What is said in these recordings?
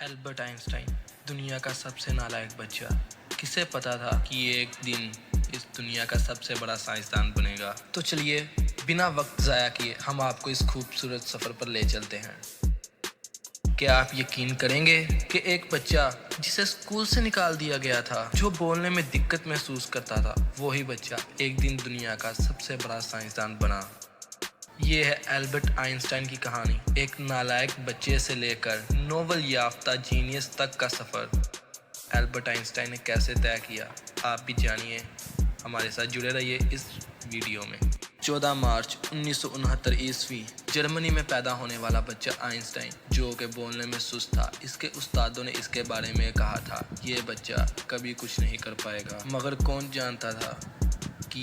Albert Einstein दुनिया का सबसे नालायक बच्चा। किसे पता था कि ये एक दिन इस दुनिया का सबसे बड़ा साइंसदान बनेगा। तो चलिए बिना वक्त ज़ाया किए हम आपको इस खूबसूरत सफ़र पर ले चलते हैं। क्या आप यकीन करेंगे कि एक बच्चा जिसे स्कूल से निकाल दिया गया था, जो बोलने में दिक्कत महसूस करता था, वही बच्चा एक दिन दुनिया का सबसे बड़ा साइंसदान बना। ये है एल्बर्ट आइंस्टाइन की कहानी, एक नालायक बच्चे से लेकर नोबेल याफ्ता जीनियस तक का सफ़र। एल्बर्ट आइंस्टाइन ने कैसे तय किया, आप भी जानिए। हमारे साथ जुड़े रहिए इस वीडियो में। 14 मार्च 1969 ईस्वी जर्मनी में पैदा होने वाला बच्चा आइंस्टाइन, जो कि बोलने में सुस्त था। इसके उस्तादों ने इसके बारे में कहा था, ये बच्चा कभी कुछ नहीं कर पाएगा। मगर कौन जानता था कि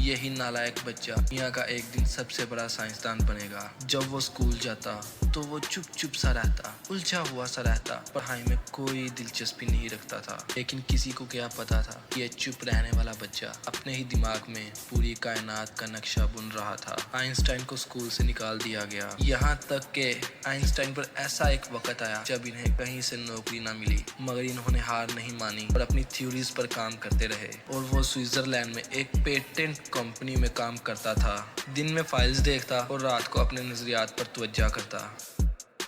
यही नालायक बच्चा दुनिया का एक दिन सबसे बड़ा साइंसदान बनेगा। जब वो स्कूल जाता तो वो चुप सा रहता, उलझा हुआ सा रहता, पढ़ाई में कोई दिलचस्पी नहीं रखता था। लेकिन किसी को क्या पता था कि ये चुप रहने वाला बच्चा अपने ही दिमाग में पूरी कायनात का नक्शा बुन रहा था। आइंस्टाइन को स्कूल से निकाल दिया गया, यहाँ तक कि आइंस्टाइन पर ऐसा एक वक्त आया जब इन्हें कहीं से नौकरी ना मिली। मगर इन्होंने हार नहीं मानी और अपनी थ्योरीज पर काम करते रहे। और वो स्विट्जरलैंड में एक पेटेंट कंपनी में काम करता था। दिन में फाइल्स देखता और रात को अपने नजरियात पर तवज्जो करता।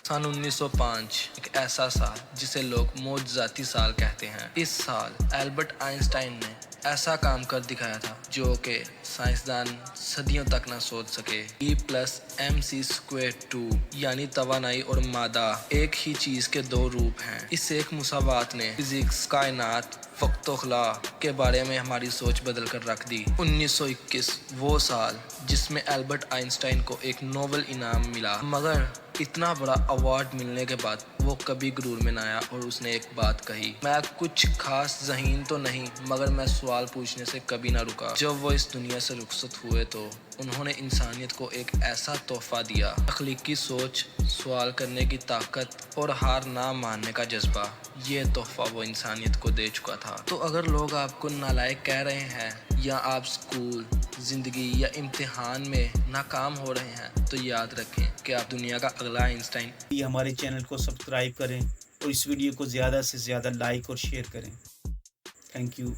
सन 1905 एक ऐसा साल जिसे लोग मौजज़ाती साल कहते हैं। इस साल एल्बर्ट आइंस्टाइन ने ऐसा काम कर दिखाया था जो कि साइंसदान सदियों तक ना सोच सके। E+mc² यानी तवानाई और मादा एक ही चीज़ के दो रूप हैं। इस एक मुसावात ने फिजिक्स, कायनात, वक्त-ओ-ख़ला के बारे में हमारी सोच बदल कर रख दी। 1921 वो साल जिसमें एल्बर्ट आइंस्टाइन को एक नोबेल इनाम मिला। मगर इतना बड़ा अवार्ड मिलने के बाद वो कभी गुरूर में ना आया और उसने एक बात कही, मैं कुछ खास ज़हीन तो नहीं, मगर मैं सवाल पूछने से कभी ना रुका। जब वो इस दुनिया से रुखसत हुए तो उन्होंने इंसानियत को एक ऐसा तोहफा दिया, तख्लीकी सोच, सवाल करने की ताकत और हार ना मानने का जज्बा। ये तोहफा वो इंसानियत को दे चुका था। तो अगर लोग आपको नालायक कह रहे हैं या आप स्कूल, ज़िंदगी या इम्तिहान में नाकाम हो रहे हैं, तो याद रखें कि आप दुनिया का अगला आइंस्टाइन। हमारे चैनल को सब्सक्राइब करें और इस वीडियो को ज़्यादा से ज़्यादा लाइक और शेयर करें। Thank you.